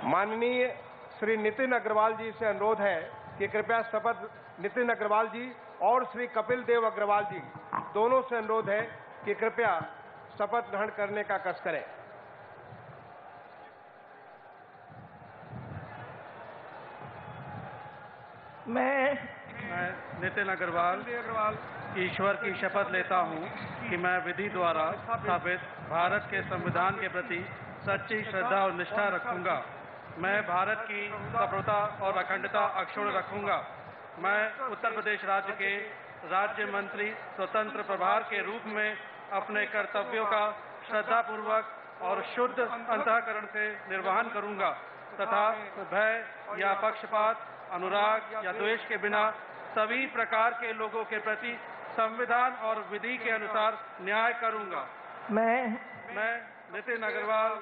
माननीय श्री नितिन अग्रवाल जी से अनुरोध है कि कृपया शपथ नितिन अग्रवाल जी और श्री कपिल देव अग्रवाल जी दोनों से अनुरोध है कि कृपया शपथ ग्रहण करने का कष्ट करें। मैं नितिन अग्रवाल ईश्वर की शपथ लेता हूं कि मैं विधि द्वारा स्थापित भारत के संविधान के प्रति सच्ची श्रद्धा और निष्ठा रखूंगा। मैं भारत की संप्रभुता और अखंडता अक्षुण्ण रखूंगा। मैं उत्तर प्रदेश राज्य के राज्य मंत्री स्वतंत्र प्रभार के रूप में अपने कर्तव्यों का श्रद्धापूर्वक और शुद्ध अंतःकरण से निर्वहन करूंगा तथा भय या पक्षपात, अनुराग या द्वेष के बिना सभी प्रकार के लोगों के प्रति संविधान और विधि के अनुसार न्याय करूंगा। मैं नितिन अग्रवाल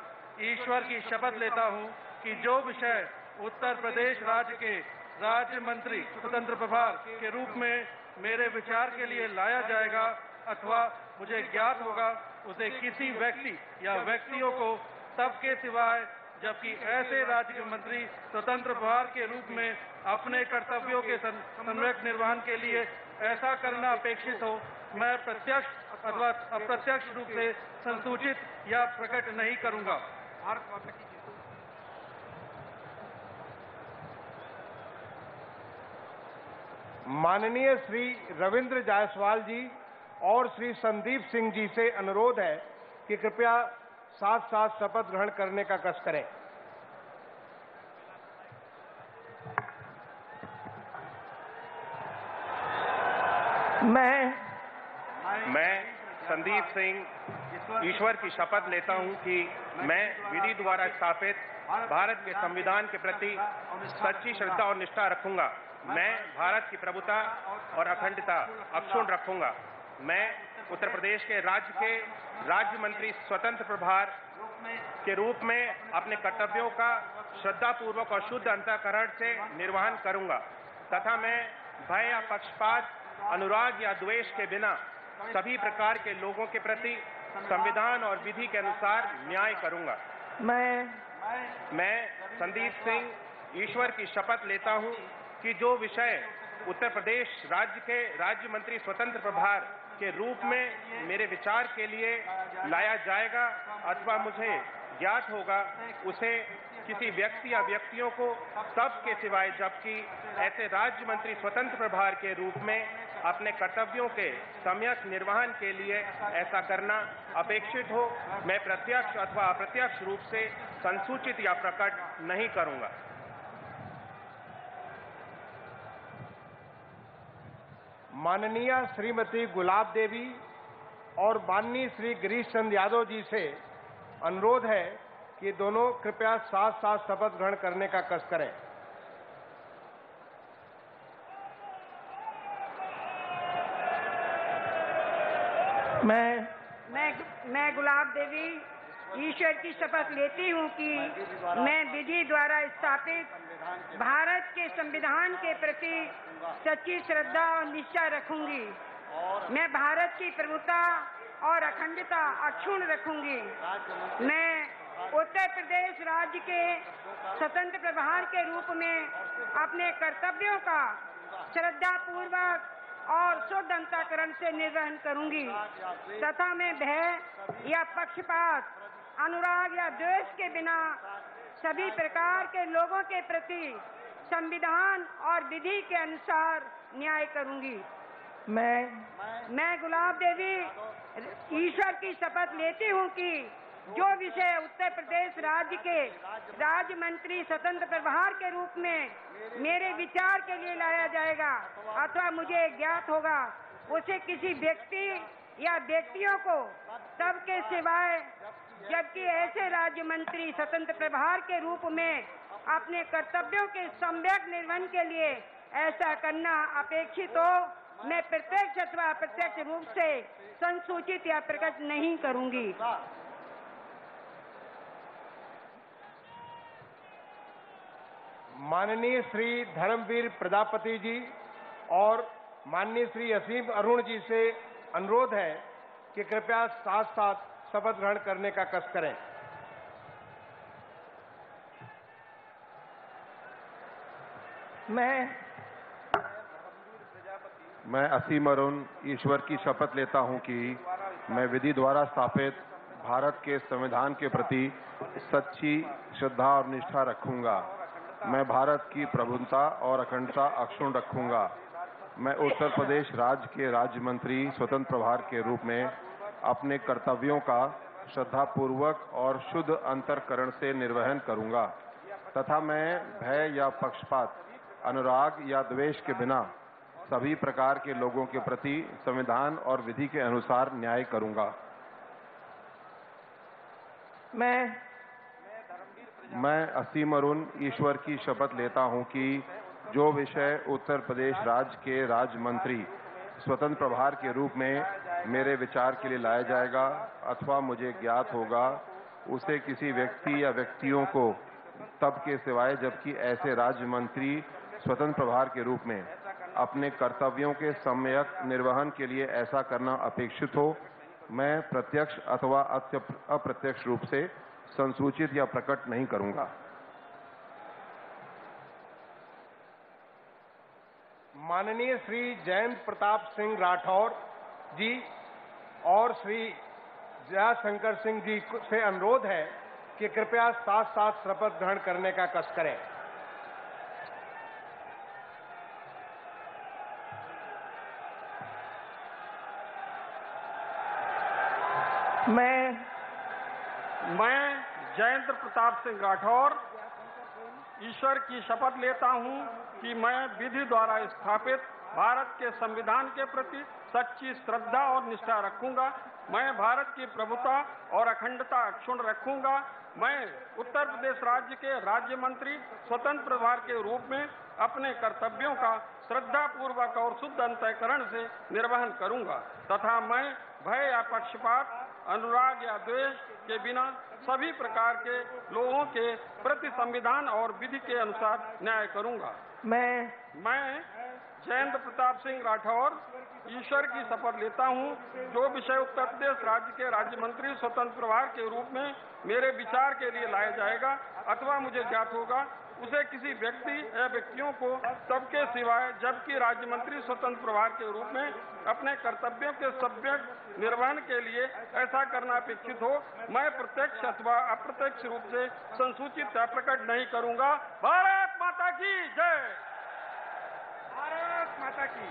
ईश्वर की शपथ लेता हूं कि जो विषय उत्तर प्रदेश राज्य के राज्य मंत्री स्वतंत्र प्रभार के रूप में मेरे विचार के लिए लाया जाएगा अथवा मुझे ज्ञात होगा, उसे किसी व्यक्ति या व्यक्तियों को तब के सिवाय जबकि ऐसे राज्य मंत्री स्वतंत्र प्रभार के रूप में अपने कर्तव्यों के सम्यक निर्वहन के लिए ऐसा करना अपेक्षित हो, मैं प्रत्यक्ष अथवा अप्रत्यक्ष रूप से संसूचित या प्रकट नहीं करूंगा। माननीय श्री रविंद्र जायसवाल जी और श्री संदीप सिंह जी से अनुरोध है कि कृपया साथ साथ शपथ ग्रहण करने का कष्ट करें। मैं संदीप सिंह ईश्वर की शपथ लेता हूं कि मैं विधि द्वारा स्थापित भारत के संविधान के प्रति सच्ची श्रद्धा और निष्ठा रखूंगा। मैं भारत की प्रभुता और अखंडता अक्षुण्ण रखूंगा। मैं उत्तर प्रदेश के राज्य मंत्री स्वतंत्र प्रभार के रूप में अपने कर्तव्यों का श्रद्धापूर्वक और शुद्ध अंतःकरण से निर्वहन करूंगा तथा मैं भय या पक्षपात, अनुराग या द्वेष के बिना सभी प्रकार के लोगों के प्रति संविधान और विधि के अनुसार न्याय करूंगा। मैं संदीप सिंह ईश्वर की शपथ लेता हूं कि जो विषय उत्तर प्रदेश राज्य के राज्य मंत्री स्वतंत्र प्रभार के रूप में मेरे विचार के लिए लाया जाएगा अथवा मुझे ज्ञात होगा, उसे किसी व्यक्ति या व्यक्तियों को तब के सिवाय जबकि ऐसे राज्य मंत्री स्वतंत्र प्रभार के रूप में अपने कर्तव्यों के सम्यक निर्वहन के लिए ऐसा करना अपेक्षित हो, मैं प्रत्यक्ष अथवा अप्रत्यक्ष रूप से संसूचित या प्रकट नहीं करूंगा। माननीय श्रीमती गुलाब देवी और माननीय श्री गिरीश चंद्र यादव जी से अनुरोध है कि दोनों कृपया साथ साथ शपथ ग्रहण करने का कष्ट करें। मैं गुलाब देवी ईश्वर की शपथ लेती हूँ कि मैं विधि द्वारा स्थापित भारत के संविधान के प्रति सच्ची श्रद्धा और निष्ठा रखूंगी। मैं भारत की प्रभुता और अखंडता अक्षुण्ण रखूंगी। मैं उत्तर प्रदेश राज्य के स्वतंत्र प्रभार के रूप में अपने कर्तव्यों का श्रद्धापूर्वक और शुद्ध अंतःकरण से निर्वहन करूंगी तथा मैं भय या पक्षपात, अनुराग या द्वेष के बिना सभी प्रकार के लोगों के प्रति संविधान और विधि के अनुसार न्याय करूंगी। मैं गुलाब देवी ईश्वर की शपथ लेती हूँ कि जो विषय उत्तर प्रदेश राज्य के राज्य मंत्री स्वतंत्र प्रभार के रूप में मेरे विचार के लिए लाया जाएगा अथवा मुझे ज्ञात होगा, उसे किसी व्यक्ति या व्यक्तियों को तब के सिवाय जबकि ऐसे राज्य मंत्री स्वतंत्र प्रभार के रूप में अपने कर्तव्यों के सम्यक निर्वहन के लिए ऐसा करना अपेक्षित हो, मैं प्रत्यक्ष अथवा अप्रत्यक्ष रूप से संसूचित या प्रकट नहीं करूंगी। माननीय श्री धर्मवीर प्रजापति जी और माननीय श्री असीम अरुण जी से अनुरोध है कि कृपया साथ साथ शपथ ग्रहण करने का कष्ट करें। मैं असीम अरुण ईश्वर की शपथ लेता हूं कि मैं विधि द्वारा स्थापित भारत के संविधान के प्रति सच्ची श्रद्धा और निष्ठा रखूंगा। मैं भारत की प्रभुता और अखंडता अक्षुण्ण रखूंगा। मैं उत्तर प्रदेश राज्य के राज्य मंत्री स्वतंत्र प्रभार के रूप में अपने कर्तव्यों का श्रद्धापूर्वक और शुद्ध अंतःकरण से निर्वहन करूंगा तथा मैं भय या पक्षपात, अनुराग या द्वेष के बिना सभी प्रकार के लोगों के प्रति संविधान और विधि के अनुसार न्याय करूंगा। मैं असीम अरुण ईश्वर की शपथ लेता हूं कि जो विषय उत्तर प्रदेश राज्य के राज्य मंत्री स्वतंत्र प्रभार के रूप में मेरे विचार के लिए लाया जाएगा अथवा मुझे ज्ञात होगा, उसे किसी व्यक्ति या व्यक्तियों को तब के सिवाय जबकि ऐसे राज्य मंत्री स्वतंत्र प्रभार के रूप में अपने कर्तव्यों के सम्यक निर्वहन के लिए ऐसा करना अपेक्षित हो, मैं प्रत्यक्ष अथवा अप्रत्यक्ष रूप से संसूचित या प्रकट नहीं करूंगा। माननीय श्री जयंत प्रताप सिंह राठौर जी और श्री जयाशंकर सिंह जी से अनुरोध है कि कृपया साथ साथ शपथ ग्रहण करने का कष्ट करें। मैं जयंत प्रताप सिंह राठौर ईश्वर की शपथ लेता हूं कि मैं विधि द्वारा स्थापित भारत के संविधान के प्रति सच्ची श्रद्धा और निष्ठा रखूंगा। मैं भारत की प्रभुता और अखंडता अक्षुण्ण रखूंगा। मैं उत्तर प्रदेश राज्य के राज्य मंत्री स्वतंत्र प्रभार के रूप में अपने कर्तव्यों का श्रद्धापूर्वक और शुद्ध अंतःकरण से निर्वहन करूंगा तथा मैं भय या पक्षपात, अनुराग या द्वेष के बिना सभी प्रकार के लोगों के प्रति संविधान और विधि के अनुसार न्याय करूंगा। मैं जयंत प्रताप सिंह राठौर ईश्वर की शपथ लेता हूं, जो विषय उत्तर प्रदेश राज्य के राज्य मंत्री स्वतंत्र प्रभार के रूप में मेरे विचार के लिए लाया जाएगा अथवा मुझे ज्ञात होगा, उसे किसी व्यक्ति या व्यक्तियों को सबके सिवाय जबकि राज्य मंत्री स्वतंत्र प्रभार के रूप में अपने कर्तव्यों के सम्यक निर्वहन के लिए ऐसा करना अपेक्षित हो, मैं प्रत्यक्ष अथवा अप्रत्यक्ष रूप से संसूचित या प्रकट नहीं करूंगा। भारत माता की जय। भारत माता की।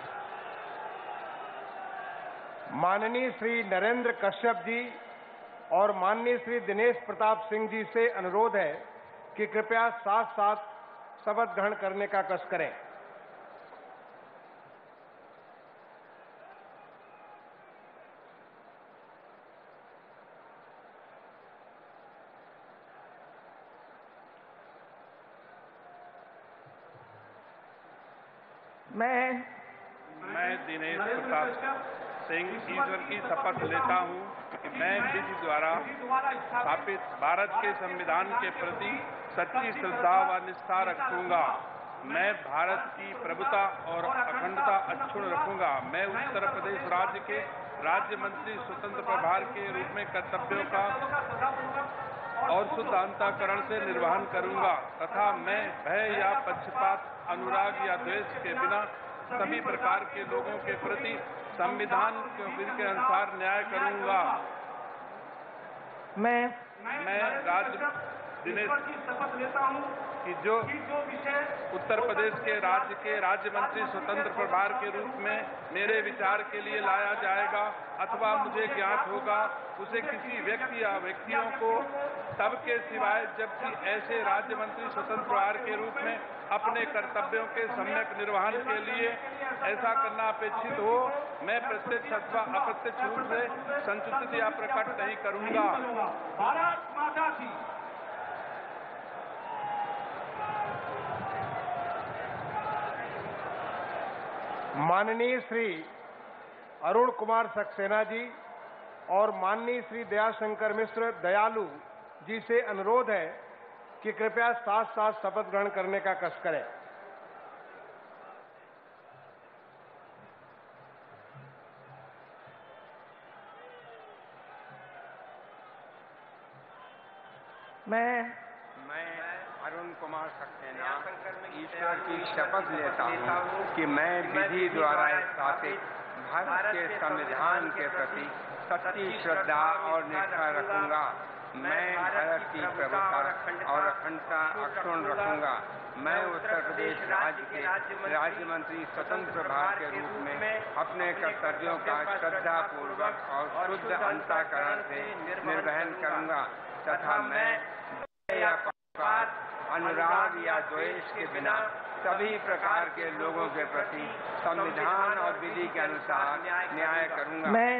माननीय श्री नरेंद्र कश्यप जी और माननीय श्री दिनेश प्रताप सिंह जी से अनुरोध है कि कृपया साथ साथ शपथ ग्रहण करने का कष्ट करें। मैं दिनेश प्रताप सिंह ईश्वर की शपथ लेता हूं कि मैं विधि द्वारा स्थापित भारत के संविधान के प्रति सच्ची श्रद्धा व निष्ठा रखूंगा। मैं भारत की प्रभुता और अखंडता अक्षुण्ण रखूंगा। मैं उत्तर प्रदेश राज्य के राज्य मंत्री स्वतंत्र प्रभार के रूप में कर्तव्यों का और शुद्ध अंतःकरण से निर्वहन करूंगा तथा मैं भय या पक्षपात, अनुराग या द्वेष के बिना सभी प्रकार के लोगों के प्रति संविधान के विधि के अनुसार न्याय करूंगा। मैं राज्य दिनेश की शपथ लेता हूं कि जो विषय उत्तर प्रदेश के राज्य मंत्री स्वतंत्र प्रभार के रूप में मेरे विचार के लिए लाया जाएगा अथवा मुझे ज्ञात होगा, उसे किसी व्यक्ति या व्यक्तियों को तब के सिवाय जबकि ऐसे राज्य मंत्री स्वतंत्र प्रभार के रूप में अपने कर्तव्यों के सम्यक निर्वहन के लिए ऐसा करना अपेक्षित हो, मैं प्रत्यक्ष अथवा अप्रत्यक्ष रूप से संसूचित या प्रकट नहीं करूंगा। भारत माता की। माननीय श्री अरुण कुमार सक्सेना जी और माननीय श्री दयाशंकर मिश्र दयालु जी से अनुरोध है कि कृपया साथ साथ शपथ ग्रहण करने का कष्ट करें। मैं अरुण कुमार सक्सेना ईश्वर की शपथ लेता हूँ कि मैं विधि द्वारा स्थापित भारत के संविधान के प्रति सच्ची श्रद्धा और निष्ठा रखूंगा। मैं भारत की प्रभुता और अखंडता अक्षुण्ण रखूंगा। मैं उत्तर प्रदेश राज्य के राज्य मंत्री स्वतंत्र प्रभार के रूप में अपने कर्तव्यों का श्रद्धा पूर्वक और शुद्ध अंतःकरण से निर्वहन करूंगा तथा मैं या पक्षपात, अनुराग या द्वेष के बिना सभी प्रकार के लोगों के प्रति संविधान और विधि के अनुसार न्याय करूंगा। मैं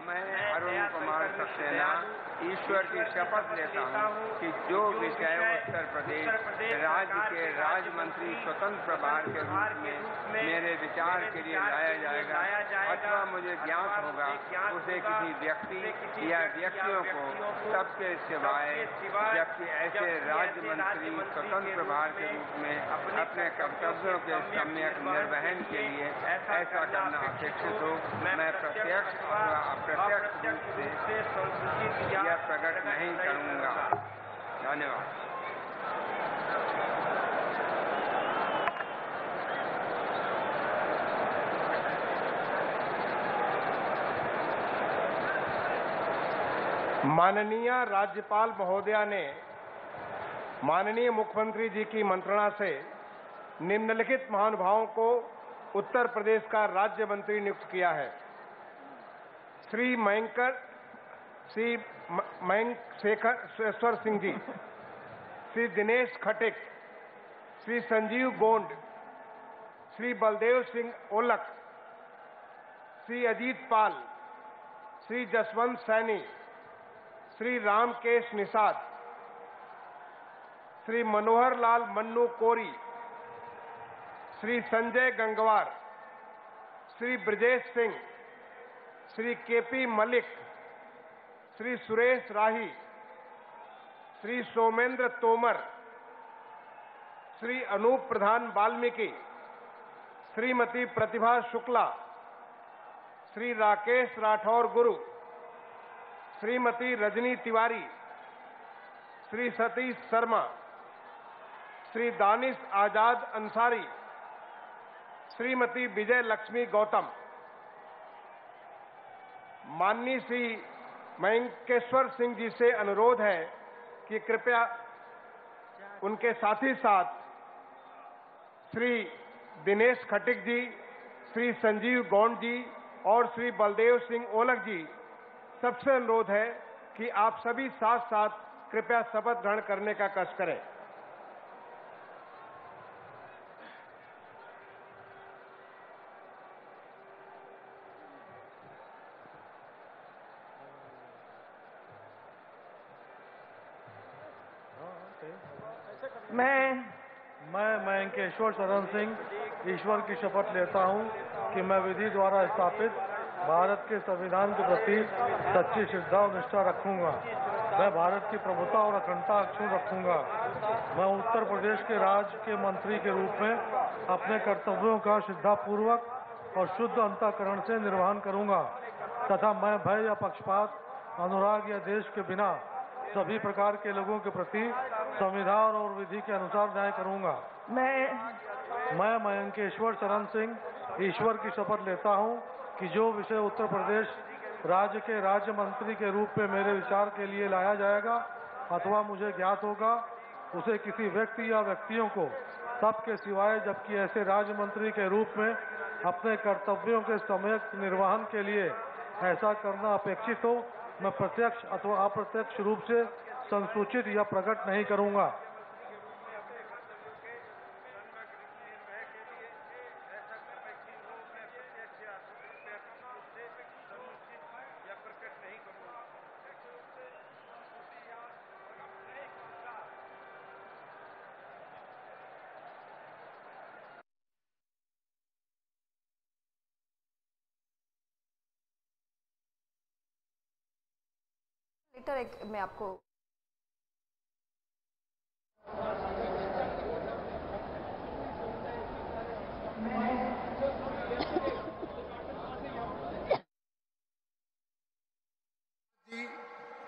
अरुण कुमार सक्सेना ईश्वर की शपथ लेता हूँ कि जो विषय उत्तर प्रदेश राज्य के राज्य मंत्री स्वतंत्र प्रभार के रूप में मेरे विचार के लिए लाया जाएगा अथवा मुझे ज्ञात होगा उसे किसी व्यक्ति या व्यक्तियों को सबके सिवाय जबकि ऐसे राज्य मंत्री स्वतंत्र प्रभार के रूप में अपने कर्तव्यों के सम्यक निर्वहन के लिए ऐसा करना अपेक्षित हो, मैं प्रत्यक्ष अथवा अप्रत्यक्ष रूप से संसूचित या प्रकट नहीं करूंगा। धन्यवाद। माननीय राज्यपाल महोदया ने माननीय मुख्यमंत्री जी की मंत्रणा से निम्नलिखित महानुभावों को उत्तर प्रदेश का राज्य मंत्री नियुक्त किया है। श्री मयंक शेखर सिंह जी, श्री दिनेश खटिक, श्री संजीव गोंड, श्री बलदेव सिंह ओलख, श्री अजीत पाल, श्री जसवंत सैनी, श्री रामकेश निषाद, श्री मनोहर लाल मन्नू कोरी, श्री संजय गंगवार, श्री ब्रजेश सिंह, श्री केपी मलिक, श्री सुरेश राही, श्री सोमेंद्र तोमर, श्री अनूप प्रधान वाल्मीकि, श्रीमती प्रतिभा शुक्ला, श्री राकेश राठौर गुरु, श्रीमती रजनी तिवारी, श्री सतीश शर्मा, श्री दानिश आजाद अंसारी, श्रीमती विजय लक्ष्मी गौतम। माननीय श्री मयंकेश्वर सिंह जी से अनुरोध है कि कृपया उनके साथ ही साथ श्री दिनेश खटिक जी, श्री संजीव गौंड जी और श्री बलदेव सिंह ओलख जी, सबसे अनुरोध है कि आप सभी साथ साथ कृपया शपथ ग्रहण करने का कष्ट करें। मैं मयंकेश्वर शरण सिंह ईश्वर की शपथ लेता हूं कि मैं विधि द्वारा स्थापित भारत के संविधान के प्रति सच्ची श्रद्धा और निष्ठा रखूंगा। मैं भारत की प्रभुता और अखंडता अक्षुण्ण रखूंगा। मैं उत्तर प्रदेश के राज्य के मंत्री के रूप में अपने कर्तव्यों का श्रद्धापूर्वक और शुद्ध अंतःकरण से निर्वहन करूंगा तथा मैं भय या पक्षपात, अनुराग या देश के बिना सभी प्रकार के लोगों के प्रति संविधान और विधि के अनुसार न्याय करूंगा। मैं मयंकेश्वर शरण सिंह ईश्वर की शपथ लेता हूं कि जो विषय उत्तर प्रदेश राज्य के राज्य मंत्री के रूप में मेरे विचार के लिए लाया जाएगा अथवा मुझे ज्ञात होगा उसे किसी व्यक्ति या व्यक्तियों को सबके सिवाय जबकि ऐसे राज्य मंत्री के रूप में अपने कर्तव्यों के सम्यक निर्वहन के लिए ऐसा करना अपेक्षित हो, मैं प्रत्यक्ष अथवा अप्रत्यक्ष रूप से संसूचित या प्रकट नहीं करूंगा। मैं आपको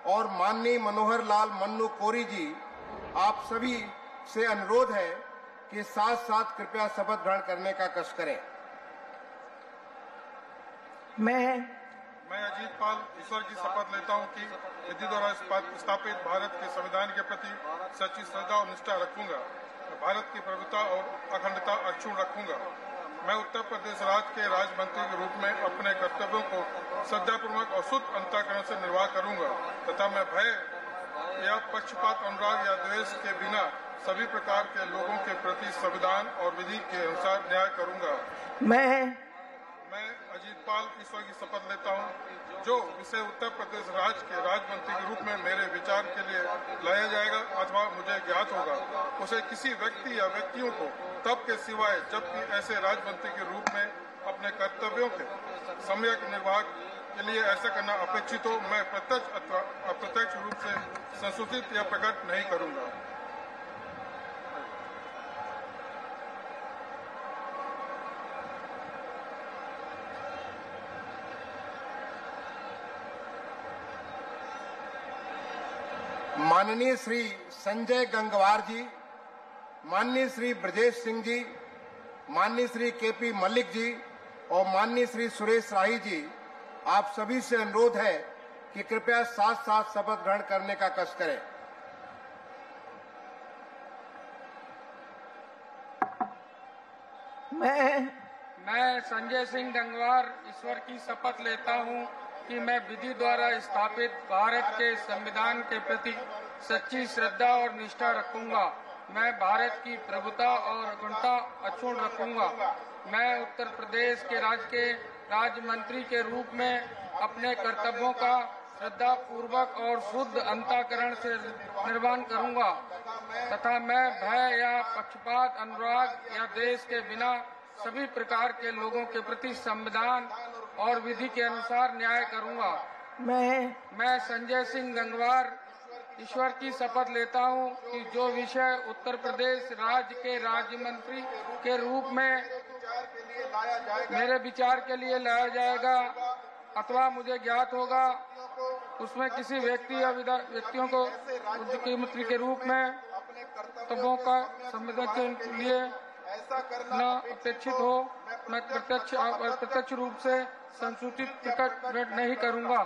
और माननीय मनोहर लाल मन्नू कोरी जी, आप सभी से अनुरोध है कि साथ साथ कृपया शपथ ग्रहण करने का कष्ट करें। मैं अजीत पाल ईश्वर की शपथ लेता हूं कि विधि द्वारा स्थापित भारत के संविधान के प्रति सच्ची श्रद्धा और निष्ठा रखूंगा। भारत की प्रभुता और अखंडता अक्षुण्ण रखूंगा। मैं उत्तर प्रदेश राज्य के राज्य मंत्री के रूप में अपने कर्तव्यों को श्रद्धापूर्वक और शुद्ध अंतःकरण से निर्वाह करूंगा तथा मैं भय या पक्षपात, अनुराग या द्वेष के बिना सभी प्रकार के लोगों के प्रति संविधान और विधि के अनुसार न्याय करूंगा। मैं अजीत पाल ईश्वर की शपथ लेता हूं जो विषय उत्तर प्रदेश राज्य के राज्य मंत्री के रूप में मेरे विचार के लिए लाया जाएगा अथवा मुझे ज्ञात होगा उसे किसी व्यक्ति या व्यक्तियों को तब के सिवाय जबकि ऐसे राज्य मंत्री के रूप में अपने कर्तव्यों के सम्यक निर्वाह के लिए ऐसा करना अपेक्षित हो मैं प्रत्यक्ष अथवा अप्रत्यक्ष रूप से संशोधित या प्रकट नहीं करूंगा। माननीय श्री संजय गंगवार जी, माननीय श्री ब्रजेश सिंह जी, माननीय श्री केपी मल्लिक जी और माननीय श्री सुरेश राही जी, आप सभी से अनुरोध है कि कृपया साथ साथ शपथ ग्रहण करने का कष्ट करें। मैं संजय सिंह गंगवार ईश्वर की शपथ लेता हूं कि मैं विधि द्वारा स्थापित भारत के संविधान के प्रति सच्ची श्रद्धा और निष्ठा रखूंगा। मैं भारत की प्रभुता और अखंडता अक्षुण्ण रखूंगा। मैं उत्तर प्रदेश के राज्य मंत्री के रूप में अपने कर्तव्यों का श्रद्धा पूर्वक और शुद्ध अंतःकरण से निर्वहन करूंगा तथा मैं भय या पक्षपात, अनुराग या द्वेष के बिना सभी प्रकार के लोगों के प्रति संविधान और विधि के अनुसार न्याय करूंगा। मैं संजय सिंह गंगवार ईश्वर की शपथ लेता हूं कि जो विषय उत्तर प्रदेश राज्य के राज्य मंत्री के रूप में मेरे विचार के लिए लाया जाएगा अथवा मुझे ज्ञात होगा उसमें किसी व्यक्ति या व्यक्तियों को मुख्यमंत्री के रूप में कर्तव्यों का संविधान के लिए न अपेक्षित हो मैं प्रत्यक्ष रूप से संसूचित प्रकट नहीं करूंगा।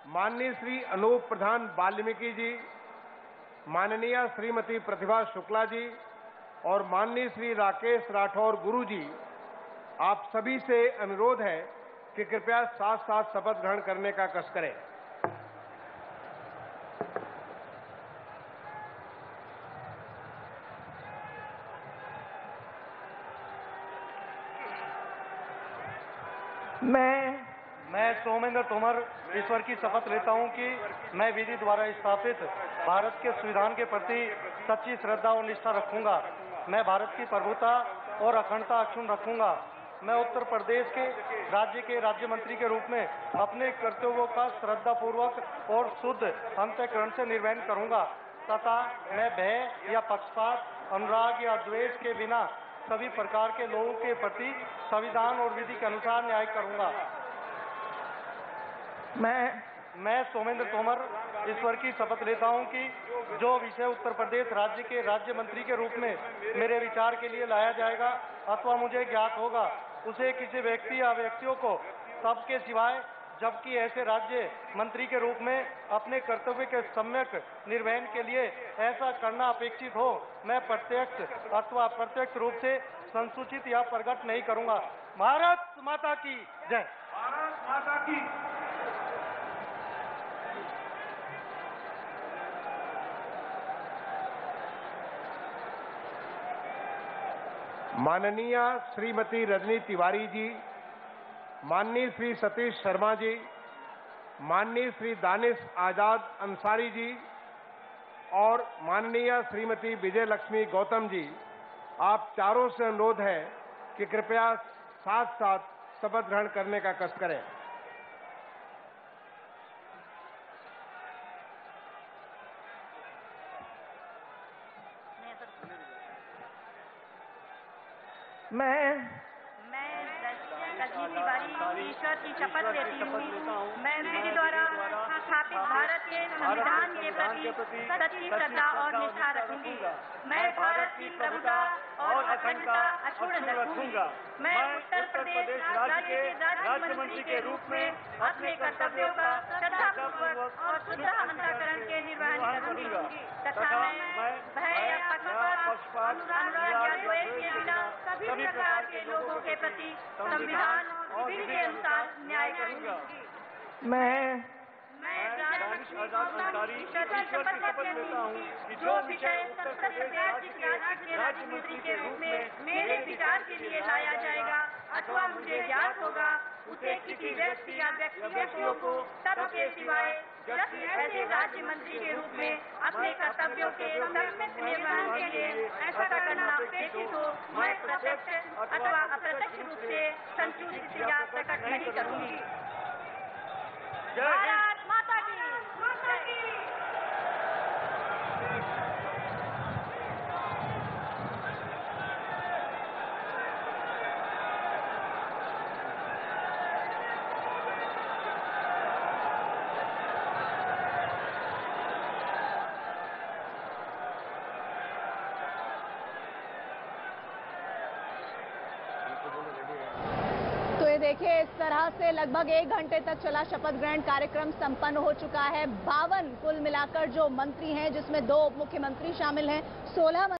माननीय श्री अनूप प्रधान वाल्मीकि जी, माननीय श्रीमती प्रतिभा शुक्ला जी और माननीय श्री राकेश राठौर गुरु जी, आप सभी से अनुरोध है कि कृपया साथ साथ शपथ ग्रहण करने का कष्ट करें। मैं सोमेंद्र तोमर ईश्वर की शपथ लेता हूं कि मैं विधि द्वारा स्थापित भारत के संविधान के प्रति सच्ची श्रद्धा और निष्ठा रखूंगा। मैं भारत की प्रभुता और अखंडता अक्षुण्ण रखूंगा। मैं उत्तर प्रदेश के राज्य मंत्री के रूप में अपने कर्तव्यों का श्रद्धा पूर्वक और शुद्ध अंतःकरण से निर्वहन करूंगा तथा मैं भय या पक्षपात, अनुराग या द्वेष के बिना सभी प्रकार के लोगों के प्रति संविधान और विधि के अनुसार न्याय करूंगा। मैं सोमेंद्र तोमर ईश्वर की शपथ लेता हूं कि जो विषय उत्तर प्रदेश राज्य के राज्य मंत्री के रूप में मेरे विचार के लिए लाया जाएगा अथवा मुझे ज्ञात होगा उसे किसी व्यक्ति या व्यक्तियों को तब के सिवाय जबकि ऐसे राज्य मंत्री के रूप में अपने कर्तव्य के सम्यक निर्वहन के लिए ऐसा करना अपेक्षित हो मैं प्रत्यक्ष अथवा अप्रत्यक्ष रूप से संसूचित या प्रकट नहीं करूंगा। भारत माता की जय। भारत माता की। माननीय श्रीमती रजनी तिवारी जी, माननीय श्री सतीश शर्मा जी, माननीय श्री दानिश आजाद अंसारी जी और माननीय श्रीमती विजय लक्ष्मी गौतम जी, आप चारों से अनुरोध है कि कृपया साथ साथ शपथ ग्रहण करने का कष्ट करें। रजनी तिवारी ईश्वर की शपथ लेती हूँ। मैं विधि द्वारा स्थापित भारत के संविधान के प्रति सच्ची श्रद्धा और निष्ठा रखूंगी। मैं भारत की प्रभुता और अखंडता अक्षुण्ण रखूंगी। मैं उत्तर प्रदेश राज्य के राज्य मंत्री के रूप में अपने कर्तव्यों का श्रद्धापूर्वक और शुद्ध अंतःकरण के निर्वहन करूंगी तथा मैं भय या पक्षपात अनुराग या द्वेष के बिना सभी प्रकार के लोगों के प्रति संविधान और विधि के अनुसार न्याय करूंगी। मैं शपथ लेता हूँ कि जो विषय उत्तर प्रदेश राज्य के राज्य मंत्री के रूप में मेरे विचार के लिए लाया जाएगा अथवा मुझे ज्ञात होगा उसे किसी व्यक्ति या व्यक्तियों को सबके सिवाय जब ऐसे राज्य मंत्री के रूप में अपने कर्तव्यों के समुचित निर्वहन के लिए ऐसा करना अपेक्षित हो मैं प्रत्यक्ष अथवा अप्रत्यक्ष रूप से संसूचित या प्रकट नहीं करूंगी। भारत माता की तो ये देखिए इस तरह से लगभग 1 घंटे तक चला शपथ ग्रहण कार्यक्रम संपन्न हो चुका है। 52 कुल मिलाकर जो मंत्री हैं जिसमें 2 मुख्यमंत्री शामिल हैं, 16